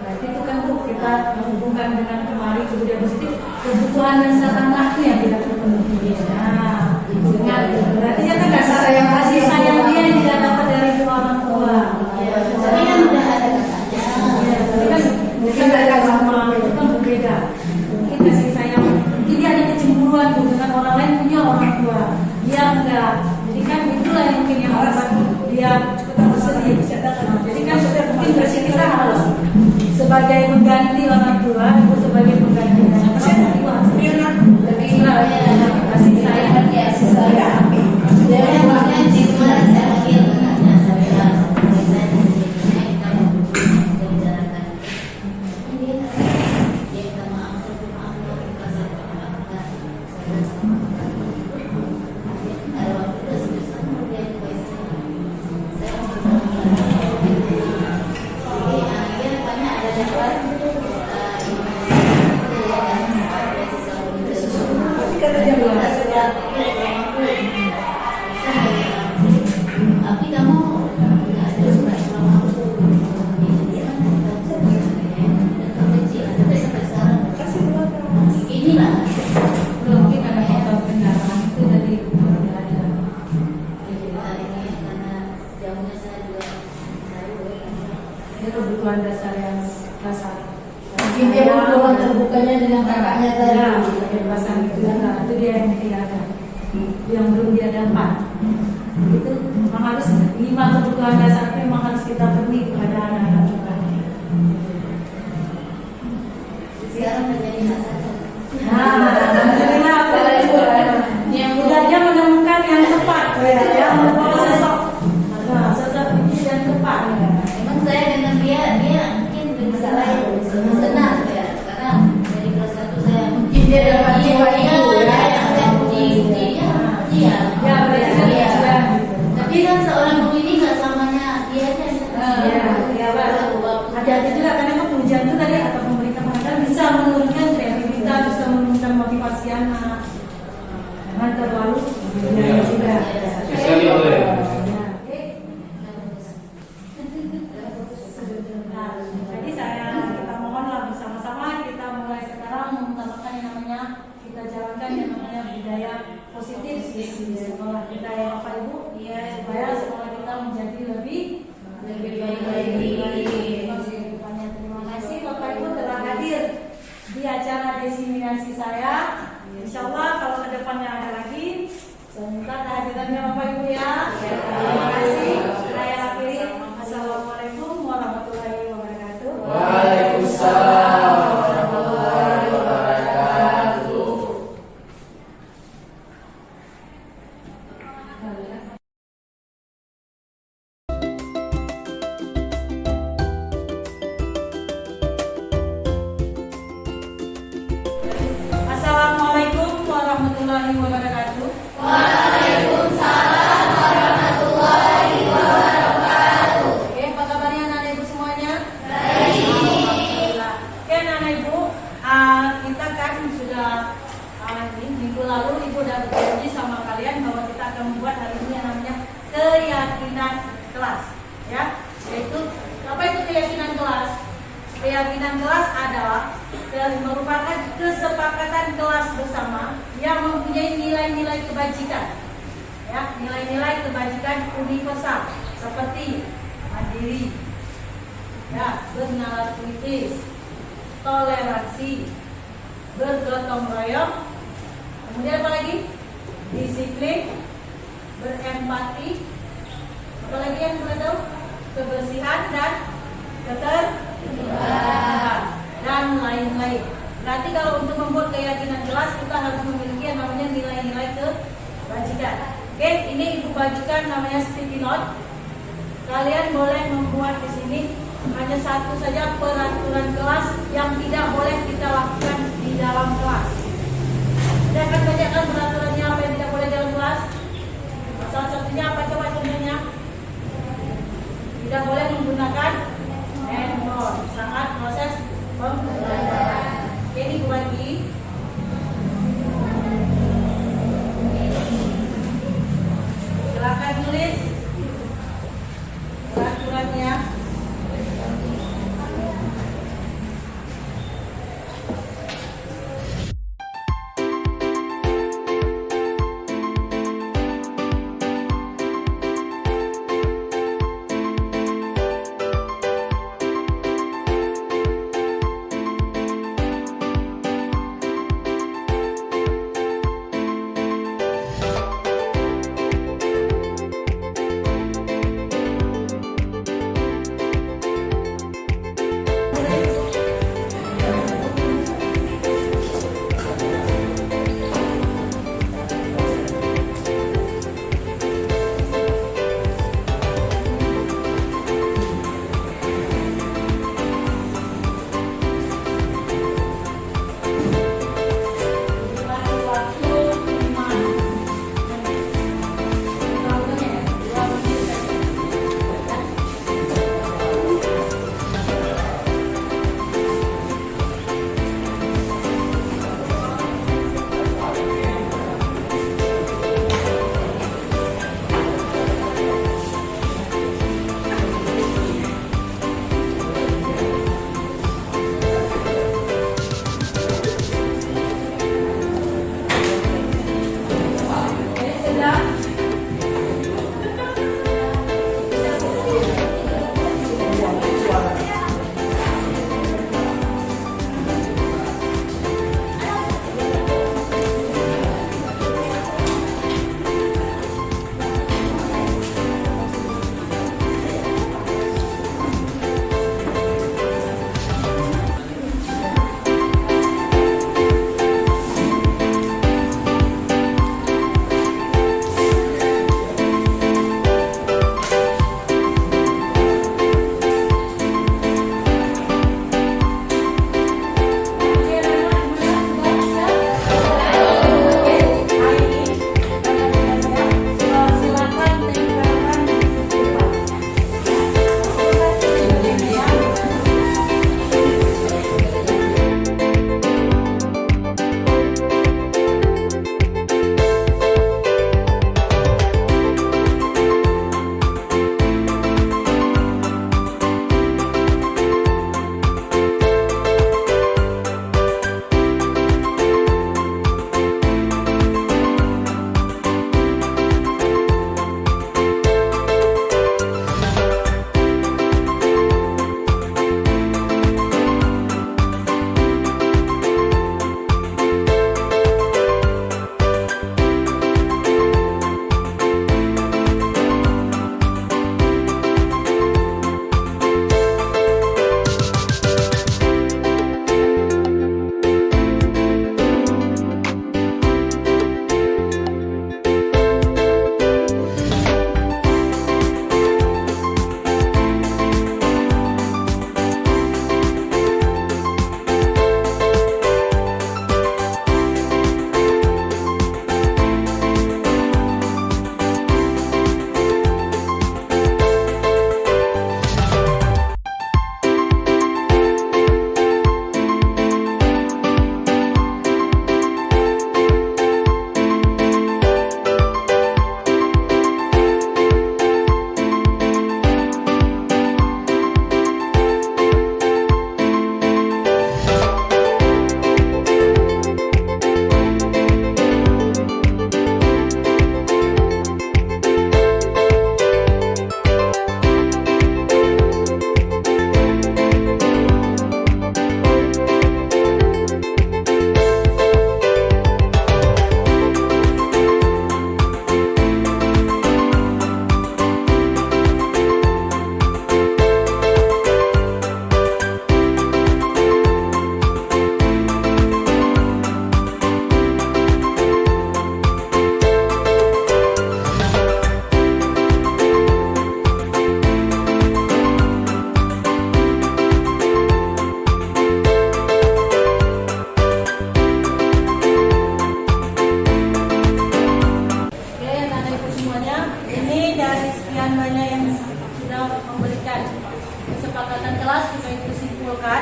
Berarti itu kan Bu, kita menghubungkan dengan kemari kemudian positif kebutuhan dan anak itu yang tidak terpenuhi. Nah, dengan berarti dia kan kasih sayang dia yang tidak dapat dari dua orang tua. Tapi kan udah ada kakaknya. Ya, tapi kan mungkin mereka sama itu kan berbeda. Mungkin kasih sayang, mungkin dia ada kecemburuan Bu, dengan orang lain punya orang tua, dia enggak. Jadi kan itulah yang mungkin yang membuat dia tetap bersedih. Jadi kan sudah mungkin berarti kita harus sebagai pengganti orang tua, itu sebagai pengganti orang tua, lebih kasih sayang. Kasih sayang. Jadi makanya di kemarin saya panggil kakaknya saya saya kita membicarakan ini dia minta maaf kasih ada waktu itu sebesar dia saya dia banyak ada dapat tapi kamu nggak ada surat sama aku sampai sekarang inilah Belum mungkin ada faktor kendaraan itu dari ada. hari ini karena jauhnya saya juga tahu Ini kebutuhan dasar yang dasar. Mungkin dia hubungan terbukanya dengan kakaknya tadi. Ya, kebebasan itu itu dia yang tidak ada, yang belum dia dapat. Itu memang harus 5 kebutuhan dasar itu memang harus kita penuhi kepada anak-anak kita. sekarang menjadi hak saya. Nah, alhamdulillah yang dia menemukan yang tepat, ya, membawa sosok yang tepat. Memang saya dengan dia mungkin bisa lain senang ya karena dari kelas 1 saya Mungkin dia dapat jiwa itu ya. saya puji dia Ya, berarti kan iya. sudah. Tapi kan seorang guru ini nggak selamanya dia kan Ya, hati-hati juga karena kan pujian itu tadi atau pemerintah mengatakan bisa menurunkan kreativitas, bisa menurunkan motivasi anak. Jangan terlalu juga. Sekali oleh. Nah, jadi kita mohonlah bersama-sama kita mulai sekarang diseminasi saya. Insya Allah kalau ke depannya ada lagi, saya minta kehadirannya Bapak Ibu ya. Terima kasih. Saya akhiri. Assalamualaikum warahmatullahi wabarakatuh. Waalaikumsalam warahmatullahi wabarakatuh. Assalamualaikum warahmatullahi wabarakatuh. Oke, apa kabarnya anak ibu semuanya? Baik. Alhamdulillah. Oke, anak ibu, kita kan sudah minggu lalu ibu udah berjanji sama kalian bahwa kita akan membuat hari ini yang namanya keyakinan kelas, ya. Yaitu apa itu keyakinan kelas? Keyakinan kelas adalah merupakan kesepakatan kelas bersama yang mempunyai nilai-nilai kebajikan, ya, nilai-nilai kebajikan universal seperti mandiri, ya, bernalar kritis, toleransi, bergotong royong, kemudian apa lagi? Disiplin, berempati, apa lagi yang kita tahu? Kebersihan dan ketertiban dan lain-lain. Berarti kalau untuk membuat keyakinan kelas kita harus memiliki yang namanya nilai-nilai kebajikan. Oke, ini ibu bagikan namanya sticky note. Kalian boleh membuat di sini hanya satu saja peraturan kelas yang tidak boleh kita lakukan di dalam kelas. Saya akan bacakan peraturannya apa yang tidak boleh dalam kelas. Salah satunya apa, coba contohnya? Tidak boleh menggunakan handphone saat proses pembelajaran. Ini bagi silakan tulis peraturannya.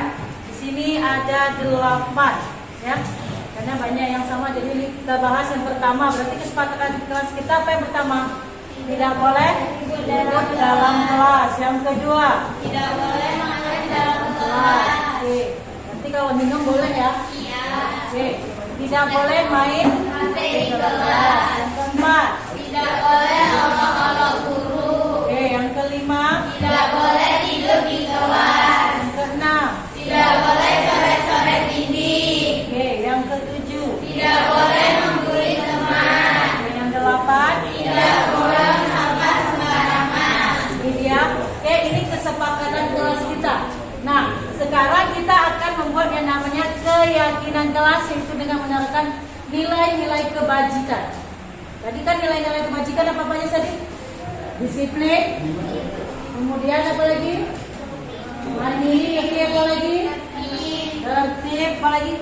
kan? Di sini ada 8 ya. Karena banyak yang sama, jadi ini kita bahas yang pertama. Berarti kesepakatan kelas kita apa yang pertama? Tidak boleh ribut dalam kelas. Yang kedua, Tidak boleh makan dalam kelas. Oke. Nanti kalau minum boleh ya? Iya. Oke. Tidak boleh main HP di kelas. Yang keempat. Tidak boleh olok-olok guru. Oke, yang kelima. Tidak boleh tidur di kelas. Yang keenam. Tidak boleh coret-coret dinding. Oke, yang ketujuh. Tidak boleh membuli teman. Oke, yang delapan. Tidak boleh sampah sembarangan. Ini dia. Oke, ini kesepakatan kelas kita. Nah, sekarang kita akan membuat yang namanya keyakinan kelas, yaitu dengan menerapkan nilai-nilai kebajikan. Tadi kan nilai-nilai kebajikan apa aja tadi? Disiplin. Kemudian apa lagi? Mandiri, apa lagi? Tertib, apa lagi?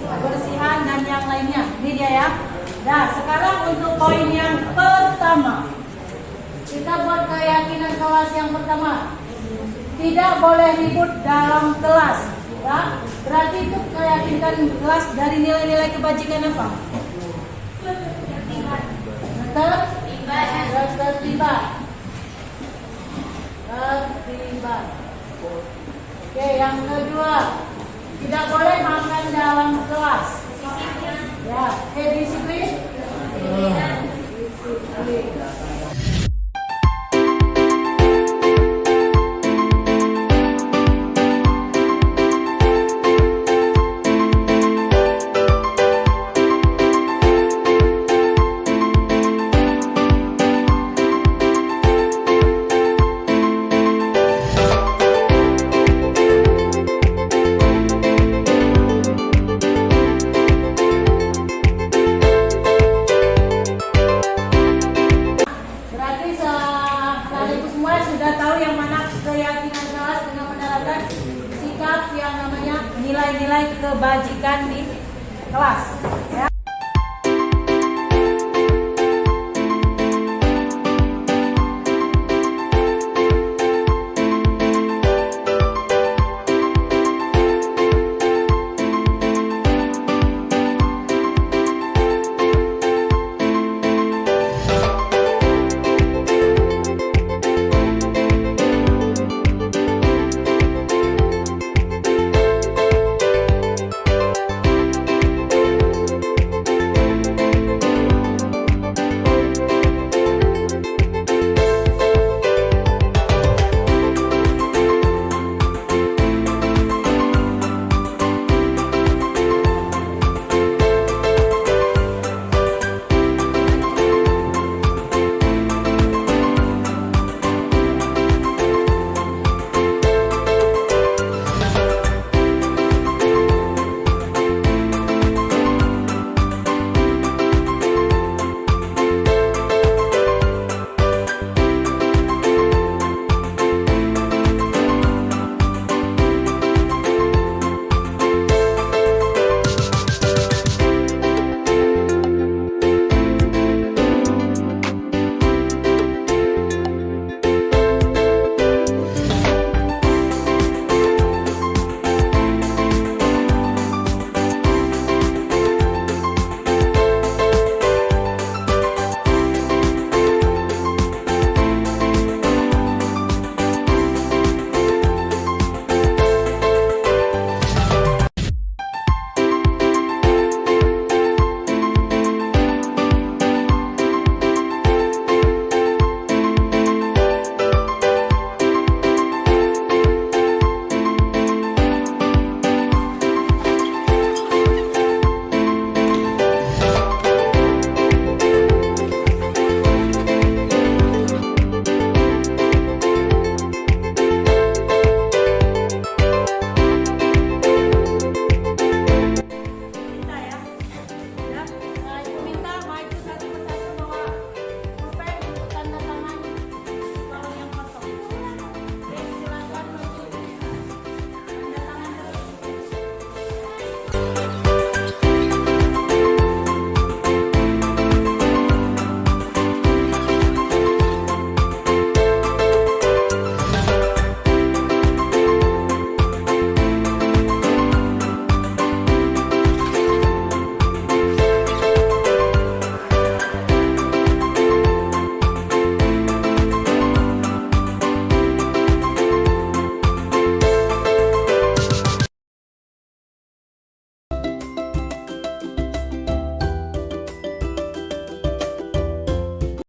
Kebersihan dan yang lainnya. Ini dia ya. Nah, sekarang untuk poin yang pertama. Kita buat keyakinan kelas yang pertama. Tidak boleh ribut dalam kelas. Ya? Berarti itu keyakinan kelas dari nilai-nilai kebajikan apa? Ketertiban. Tertiban. Oke, yang kedua, tidak boleh makan dalam kelas. Ya, disiplin. Disiplin. Nilai-nilai kebajikan di kelas ya.